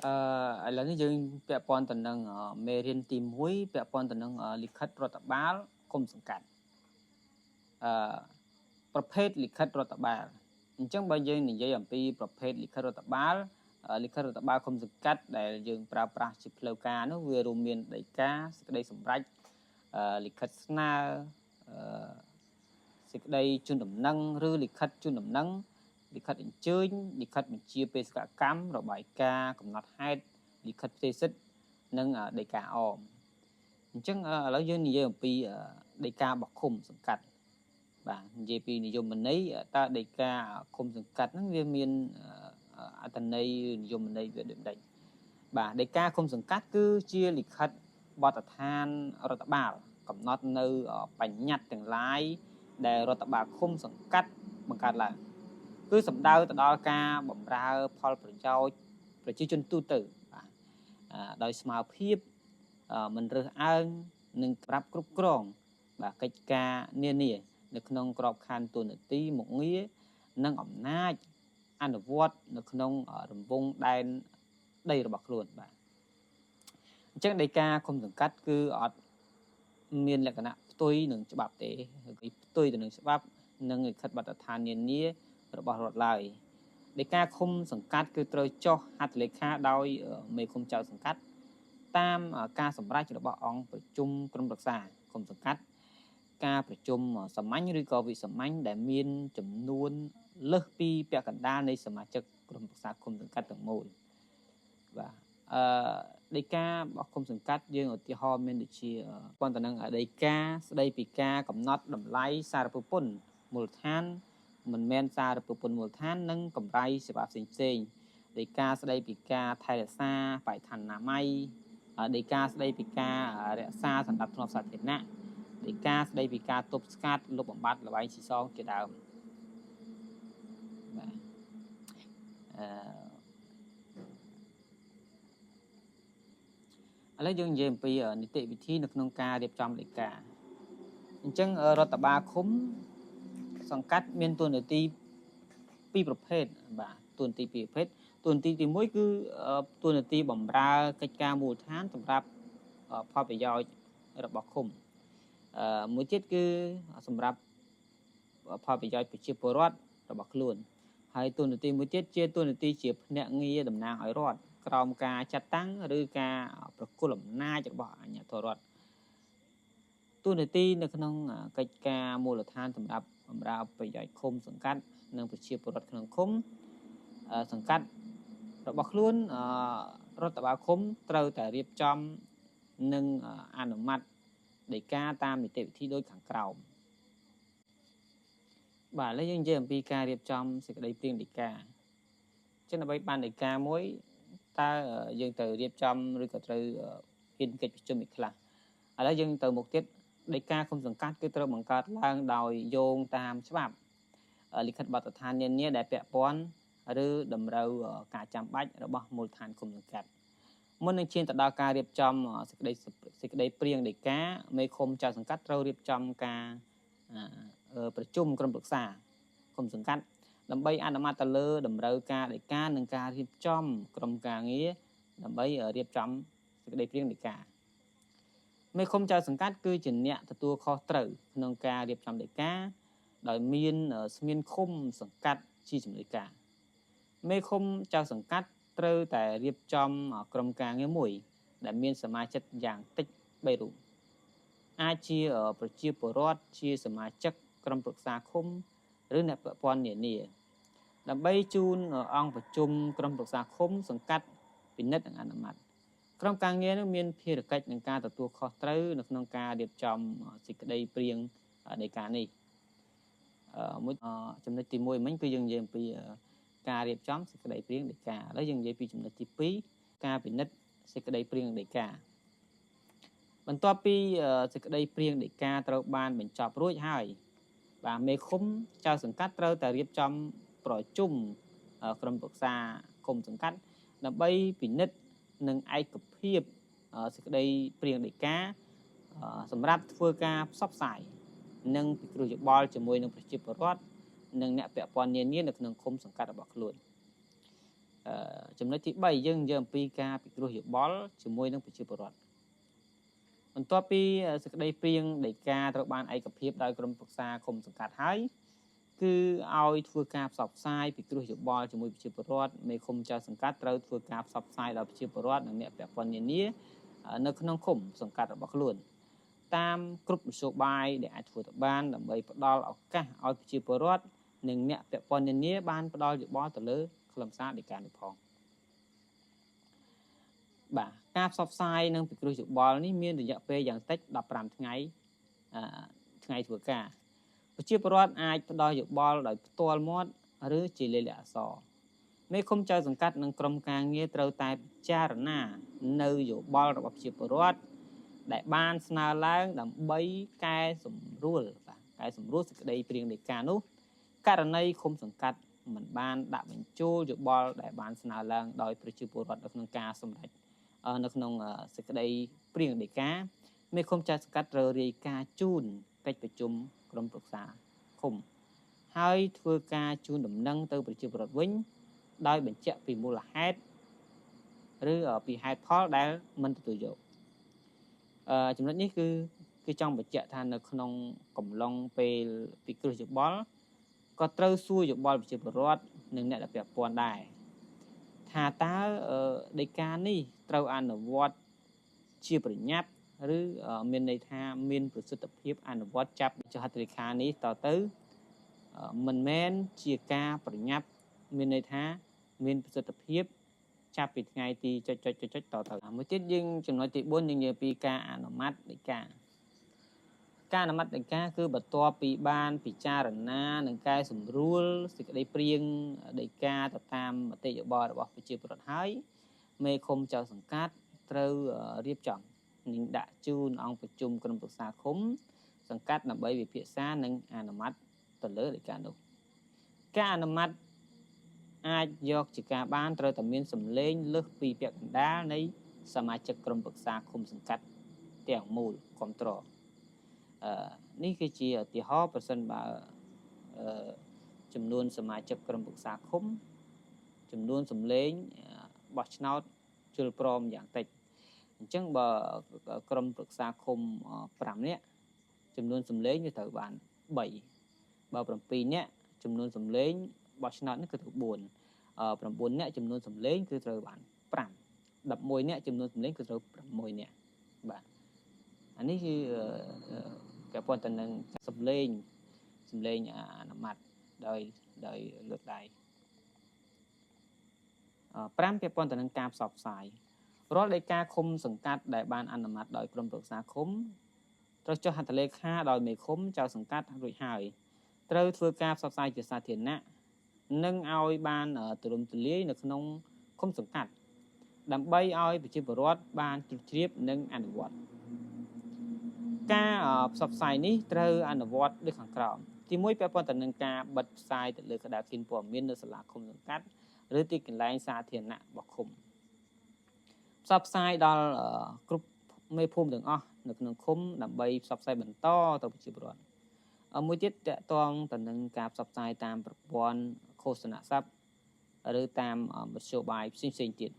ឥឡូវនេះយើងពាក់ព័ន្ធទៅនឹងមេរៀនទី1ពាក់ព័ន្ធទៅនឹងលិខិតរដ្ឋបាលគុំសង្កាត់ប្រភេទលិខិតរដ្ឋបាលអញ្ចឹងបើយើងនិយាយអំពីប្រភេទលិខិតរដ្ឋបាលគុំសង្កាត់ដែលយើងប្រើប្រាស់ជាផ្លូវការនោះវារួមមានដីកាសេចក្តីសម្រេចលិខិតស្នើសេចក្តីជូនដំណឹងឬលិខិតជូនដំណឹងលិខិតអញ្ជើញលិខិតបញ្ជាបេសកកម្មរបាយការណ៍កំណត់ហេតុលិខិតផ្ទេរសិទ្ធិនិងដីកាអមអញ្ចឹងឥឡូវយើងនិយាយអំពីដីការបស់ឃុំសង្កាត់បាទនិយាយពីនិយមន័យតើដីកាឃុំសង្កាត់ហ្នឹងវាមានអត្ថន័យនិយមន័យវាដូចនេះបាទដីកាឃុំសង្កាត់គឺជាលិខិតបទដ្ឋានរដ្ឋបាលកំណត់នៅបញ្ញត្តិទាំងឡាយដែលរដ្ឋបាលឃុំសង្កាត់បង្កើតឡើងគឺសំដៅទៅដល់ការបម្រើផលប្រយោជន៍ប្រជាជនទូទៅបាទដោយស្មារភាពមិនរើសអើងនិងប្រាប់គ្រប់គ្រងបាទកិច្ចការនានានៅក្នុងក្របខ័ណ្ឌទូនាទីមុខងារនិងអំណាចអនុវត្តនៅក្នុងរង្វង់ដែនដីរបស់ខ្លួនបាទអញ្ចឹងដីកាឃុំសង្កាត់គឺអត់មានលក្ខណៈផ្ទុយនឹងច្បាប់ទេគឺផ្ទុយទៅនឹងច្បាប់និងលិខិតបទដ្ឋាននានារបស់រដ្ឋឡើយដីកាឃុំសង្កាត់គឺត្រូវចុះហត្ថលេខាដោយមេឃុំចៅសង្កាត់តាមការសម្រេចរបស់អង្គប្រជុំក្រុមប្រឹក្សាឃុំសង្កាត់ការប្រជុំសាមញ្ញឬក៏វិសាមញ្ញដែលមានចំនួនលើសពីពាក់កណ្ដាលនៃសមាជិកក្រុមប្រឹក្សាឃុំសង្កាត់ទាំងមូលបាទដីការបស់ឃុំសង្កាត់យើងឧទាហរណ៍មានដូចជាប៉ុន្តែនឹងដីកាស្ដីពីការកំណត់តម្លៃសារពពន្ធមូលដ្ឋានមិនមែនសារពពន្ធមូលដ្ឋាននិងកម្រៃសេវាផ្សេងដីកាស្ដីពីការថែរក្សាបរិស្ថានអនាម័យដីកាស្ដីពីការរក្សាសណ្ដាប់ធ្នាប់សាធារណៈដីកាស្ដីពីការទប់ស្កាត់លុបបំបាត់ល្បែងស៊ីសងជាដើមបាទឥឡូវយើងនិយាយអំពីនីតិវិធីនៅក្នុងការរៀបចំដីកាអញ្ចឹងរដ្ឋបាលឃុំសង្កាត់មានតួនាទីពីរប្រភេទបាទតួនាទីពីរប្រភេទតួនាទីទី1គឺតួនាទីបម្រើកិច្ចការមូលដ្ឋានសម្រាប់ផលប្រយោជន៍របស់ឃុំមួយទៀតគឺសម្រាប់ផលប្រយោជន៍ប្រជាពលរដ្ឋរបស់ខ្លួនហើយតួនាទីមួយទៀតជាតួនាទីជាភ្នាក់ងារតំណាងឲ្យរដ្ឋក្រោមការចាត់តាំងឬការប្រគល់អំណាចរបស់អាជ្ញាធររដ្ឋតួនាទីនៅក្នុងកិច្ចការមូលដ្ឋានសម្រាប់បម្រើប្រយោជន៍ឃុំសង្កាត់និងប្រជាពលរដ្ឋក្នុងឃុំសង្កាត់របស់ខ្លួនរដ្ឋបាលឃុំត្រូវតែរៀបចំនិងអនុម័តដីកាតាមនីតិវិធីដូចខាងក្រោមបាទឥឡូវយើងនិយាយអំពីការរៀបចំសេចក្តីព្រាងដីកាចឹងដើម្បីបានដីកាមួយតើយើងត្រូវរៀបចំឬក៏ត្រូវហ៊ានកិច្ចប្រជុំឯខ្លះឥឡូវយើងទៅមុខទៀតដីកាឃុំសង្កាត់គឺត្រូវបង្កើតឡើងដោយយោងតាមច្បាប់លិខិតបទដ្ឋាននានាដែលពាក់ព័ន្ធឬតម្រូវការចាំបាច់របស់មូលដ្ឋានឃុំសង្កាត់មុននឹងឈានទៅដល់ការរៀបចំសេចក្តីព្រាងដីកាមេឃុំចៅសង្កាត់ត្រូវរៀបចំការប្រជុំក្រុមប្រឹក្សាឃុំសង្កាត់ដើម្បីអនុម័តទៅលើតម្រូវការដីកានិងការរៀបចំក្រុមការងារដើម្បីរៀបចំសេចក្តីព្រាងដីកាមេឃុំចៅសង្កាត់គឺជាអ្នកទទួលខុសត្រូវក្នុងការរៀបចំដីកាដោយមានស្មានឃុំសង្កាត់ជាជំនួយការមេឃុំចៅសង្កាត់ត្រូវតែរៀបចំក្រុមការងារមួយដែលមានសមាជិកយ៉ាងតិច3រូបអាចជាប្រជាពលរដ្ឋជាសមាជិកក្រុមប្រឹក្សាឃុំឬអ្នកពាក់ព័ន្ធនានាដើម្បីជូនអង្គប្រជុំក្រុមប្រឹក្សាឃុំសង្កាត់ពិនិត្យនិងអនុម័តក្រុមការងារនឹងមានភារកិច្ចនឹងការទទួលខុសត្រូវនៅក្នុងការរៀបចំសេចក្តីព្រាងដីកានេះមួយចំណុចទី1មិញគឺយើងនិយាយអំពីការរៀបចំសេចក្តីព្រាងដីកាឥឡូវយើងនិយាយពីចំណុចទី2ការពិនិត្យសេចក្តីព្រាងដីកាបន្ទាប់ពីសេចក្តីព្រាងដីកាត្រូវបានបញ្ចប់រួចហើយបាទមេឃុំចៅសង្កាត់ត្រូវតែរៀបចំប្រជុំក្រុមប្រឹក្សាឃុំសង្កាត់ដើម្បីពិនិត្យនិងឯកភាពសេចក្តីព្រាងដីកាសម្រាប់ធ្វើការផ្សព្វផ្សាយនិងពិគ្រោះយោបល់ជាមួយនឹងប្រជាពលរដ្ឋនិងអ្នកពាក់ព័ន្ធនានានៅក្នុងឃុំសង្កាត់របស់ខ្លួន ចំណុចទី3យើងនិយាយអំពីការពិគ្រោះយោបល់ជាមួយនឹងប្រជាពលរដ្ឋបន្ទាប់ពីសេចក្តីព្រាងដីកាត្រូវបានឯកភាពដោយក្រុមប្រឹក្សាឃុំសង្កាត់ហើយគឺឲ្យធ្វើការផ្សព្វផ្សាយពិគ្រោះយោបល់ជាមួយប្រជាពលរដ្ឋមេឃុំចៅសង្កាត់ត្រូវធ្វើការផ្សព្វផ្សាយដល់ប្រជាពលរដ្ឋនិងអ្នកពាក់ព័ន្ធនានានៅក្នុងឃុំសង្កាត់របស់ខ្លួនតាមគ្រប់មធ្យោបាយដែលអាចធ្វើទៅបានដើម្បីផ្ដល់ឱកាសឲ្យប្រជាពលរដ្ឋនិងអ្នកពាក់ព័ន្ធនានាបានផ្ដល់យោបល់ទៅលើខ្លឹមសារដីកានេះផងបាទការផ្សព្វផ្សាយនិងពិគ្រោះយោបល់នេះមានរយៈពេលយ៉ាងតិច15ថ្ងៃថ្ងៃធ្វើការប្រជាពលរដ្ឋអាចផ្ដល់យោបល់ដោយផ្ទាល់មាត់ឬជាលេខអក្សរមេឃុំចៅសង្កាត់និងក្រុមការងារត្រូវតែពិចារណានៅយោបល់របស់ប្រជាពលរដ្ឋដែលបានស្នើឡើងដើម្បីកែសម្រួលសេចក្តីព្រាងដីកានោះករណីឃុំសង្កាត់មិនបានដាក់បញ្ចូលយោបល់ដែលបានស្នើឡើងដោយប្រជាពលរដ្ឋនៅក្នុងការសម្រេចនៅក្នុងសេចក្តីព្រាងដីកាមេឃុំចៅសង្កាត់ត្រូវរាយការណ៍ជូនកិច្ចប្រជុំក្រុមប្រឹក្សាឃុំហើយធ្វើការជូនដំណឹងទៅប្រជាពលរដ្ឋវិញដោយបញ្ជាក់ពីមូលហេតុឬពីហេតុផលដែលមិនទទួលយកចំណុចនេះគឺចង់បញ្ជាក់ថានៅក្នុងកំឡុងពេលពិគ្រោះយោបល់ក៏ត្រូវសួរយោបល់ប្រជាពលរដ្ឋនិងអ្នកដែលពាក់ព័ន្ធដែរថាតើដីកានេះត្រូវអនុវត្តជាប្រញាប់ឬមានន័យថាមានប្រសិទ្ធភាពអនុវត្តចាប់ចុះហត្ថលេខានេះតទៅមិនមែនជាការប្រញាប់មានន័យថាមានប្រសិទ្ធភាពចាប់ពីថ្ងៃទីចុចតទៅមួយទៀតយើងចំណុចទី4យើងនិយាយពីការអនុម័តដីកាការអនុម័តដីកាគឺបន្ទាប់ពីបានពិចារណានិងកែសម្រួលសេចក្តីព្រាងដីកាទៅតាមមតិយោបល់របស់ប្រជាពលរដ្ឋហើយមេឃុំចៅសង្កាត់ត្រូវរៀបចំនិងដាក់ជូនអង្គប្រជុំក្រុមប្រឹក្សាឃុំសង្កាត់ដើម្បីពិភាក្សានិងអនុម័តទៅលើដីកានោះការអនុម័តអាចយកជាការបានត្រូវតែមានសម្លេងលើសពីពាក់កណ្ដាលនៃសមាជិកក្រុមប្រឹក្សាឃុំសង្កាត់ទាំងមូលគ្រប់គ្រងនេះគឺជាឧទាហរណ៍ប្រសិនបើចំនួនសមាជិកក្រុមប្រឹក្សាឃុំចំនួនសម្លេងបោះឆ្នោតជលព្រមយ៉ាងតិចអញ្ចឹងបើក្រុមប្រឹក្សាឃុំ5នាក់ចំនួនសម្លេងវាត្រូវបាន3បើ7នាក់ចំនួនសម្លេងបោះឆ្នោតនេះគឺត្រូវ4 9នាក់ចំនួនសម្លេងគឺត្រូវបាន5 11នាក់ចំនួនសម្លេងគឺត្រូវ6នាក់បាទអានេះគឺពាក់ព័ន្ធទៅនឹងសម្លេងអនុម័តដោយលើកដៃ5ពាក់ព័ន្ធទៅនឹងការផ្សព្វផ្សាយរាល់ដីកាឃុំសង្កាត់ដែលបានអនុម័តដោយក្រុមប្រឹក្សាឃុំត្រូវចុះហត្ថលេខាដោយមេឃុំចៅសង្កាត់រួចហើយត្រូវធ្វើការផ្សព្វផ្សាយជាសាធារណៈនិងឲ្យបានទូលំទូលាយនៅក្នុងឃុំសង្កាត់ដើម្បីឲ្យប្រជាពលរដ្ឋបានជ្រាបជ្រាបនិងអនុវត្តការផ្សព្វផ្សាយនេះត្រូវអនុវត្តដូចខាងក្រោមទី1ពាក់ព័ន្ធទៅនឹងការបិទផ្សាយទៅលើក្តារខៀនព័ត៌មាននៅសាលាឃុំសង្កាត់ឬទីកន្លែងសាធារណៈរបស់ឃុំផ្សព្វផ្សាយដល់គ្រប់មេភូមិទាំងអស់នៅក្នុងឃុំដើម្បីផ្សព្វផ្សាយបន្តទៅប្រជាពលរដ្ឋមួយទៀតតកតងទៅនឹងការផ្សព្វផ្សាយតាមប្រព័ន្ធឃោសនាស័ព្ទឬតាមមធ្យោបាយផ្សេងទៀត